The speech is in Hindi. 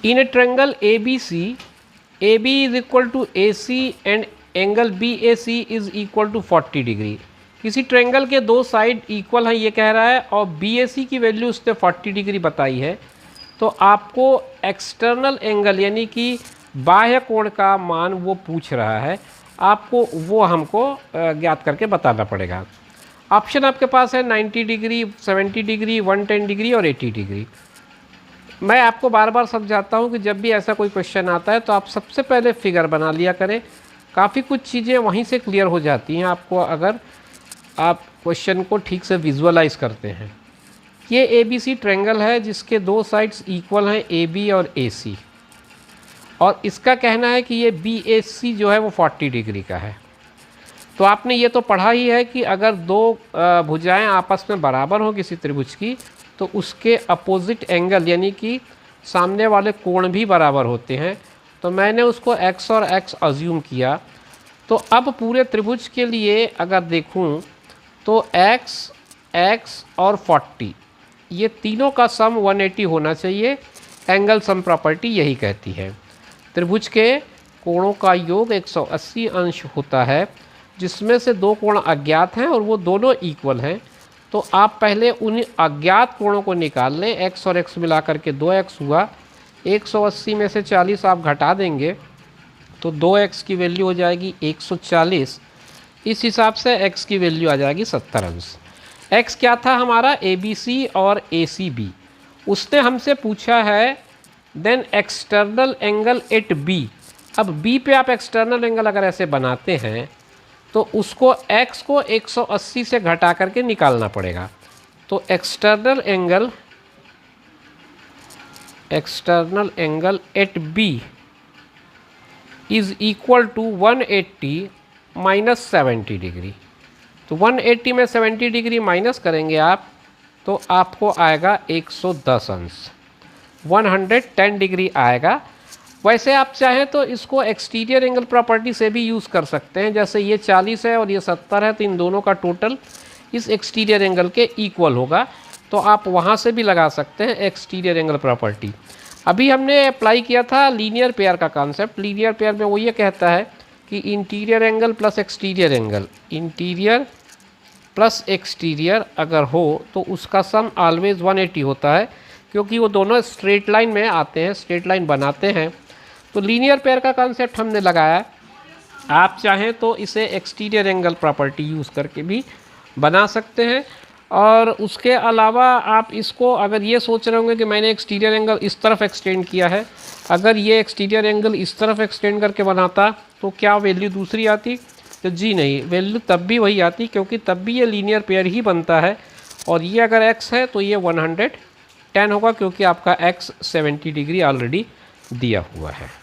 In a triangle ABC, AB is equal to AC and angle BAC is equal to 40 degree. किसी ट्रायंगल के दो साइड इक्वल हैं ये कह रहा है और BAC की वैल्यू उसने 40 डिग्री बताई है, तो आपको एक्सटर्नल एंगल यानी कि बाह्य कोण का मान वो पूछ रहा है, आपको वो हमको ज्ञात करके बताना पड़ेगा। ऑप्शन आपके पास है 90 डिग्री, 70 डिग्री, 110 डिग्री और 80 डिग्री। मैं आपको बार बार समझाता हूँ कि जब भी ऐसा कोई क्वेश्चन आता है तो आप सबसे पहले फिगर बना लिया करें, काफ़ी कुछ चीज़ें वहीं से क्लियर हो जाती हैं आपको अगर आप क्वेश्चन को ठीक से विजुअलाइज करते हैं। ये ABC ट्रायंगल है जिसके दो साइड्स इक्वल हैं AB और AC, और इसका कहना है कि ये BAC जो है वो 40 डिग्री का है। तो आपने ये तो पढ़ा ही है कि अगर दो भुजाएं आपस में बराबर हो किसी त्रिभुज की तो उसके अपोजिट एंगल यानी कि सामने वाले कोण भी बराबर होते हैं। तो मैंने उसको x और x अज्यूम किया। तो अब पूरे त्रिभुज के लिए अगर देखूं तो x, x और 40 ये तीनों का सम 180 होना चाहिए। एंगल सम प्रॉपर्टी यही कहती है। त्रिभुज के कोणों का योग 180 अंश होता है, जिसमें से दो कोण अज्ञात हैं और वो दोनों इक्वल हैं। तो आप पहले उन अज्ञात कोणों को निकाल लें। x और x मिला करके 2x हुआ। 180 में से 40 आप घटा देंगे तो 2x की वैल्यू हो जाएगी 140। इस हिसाब से x की वैल्यू आ जाएगी 70 अंश। x क्या था हमारा ABC और ACB। उसने हमसे पूछा है then external angle at B। अब B पे आप एक्सटर्नल एंगल अगर ऐसे बनाते हैं तो उसको x को 180 से घटा करके निकालना पड़ेगा। तो external angle at B is equal to 180 minus 70 degree. तो 180 में 70 डिग्री माइनस करेंगे आप तो आपको आएगा 110 अंश, 110 डिग्री आएगा। वैसे आप चाहें तो इसको एक्सटीरियर एंगल प्रॉपर्टी से भी यूज़ कर सकते हैं। जैसे ये 40 है और ये 70 है तो इन दोनों का टोटल इस एक्सटीरियर एंगल के इक्वल होगा, तो आप वहाँ से भी लगा सकते हैं एक्सटीरियर एंगल प्रॉपर्टी। अभी हमने अप्लाई किया था लीनियर पेयर का कॉन्सेप्ट। लीनियर पेयर में वो ये कहता है कि interior angle plus exterior angle, interior plus exterior अगर हो तो उसका सम ऑलवेज 180 होता है, क्योंकि वो दोनों स्ट्रेट लाइन में आते हैं, स्ट्रेट लाइन बनाते हैं। तो लीनियर पेयर का कॉन्सेप्ट हमने लगाया। आप चाहें तो इसे एक्सटीरियर एंगल प्रॉपर्टी यूज़ करके भी बना सकते हैं। और उसके अलावा आप इसको अगर ये सोच रहे होंगे कि मैंने एक्सटीरियर एंगल इस तरफ एक्सटेंड किया है, अगर ये एक्सटीरियर एंगल इस तरफ एक्सटेंड करके बनाता तो क्या वैल्यू दूसरी आती? तो जी नहीं, वैल्यू तब भी वही आती, क्योंकि तब भी ये लीनियर पेयर ही बनता है। और ये अगर x है तो ये 110 होगा, क्योंकि आपका x 70 डिग्री ऑलरेडी दिया हुआ है।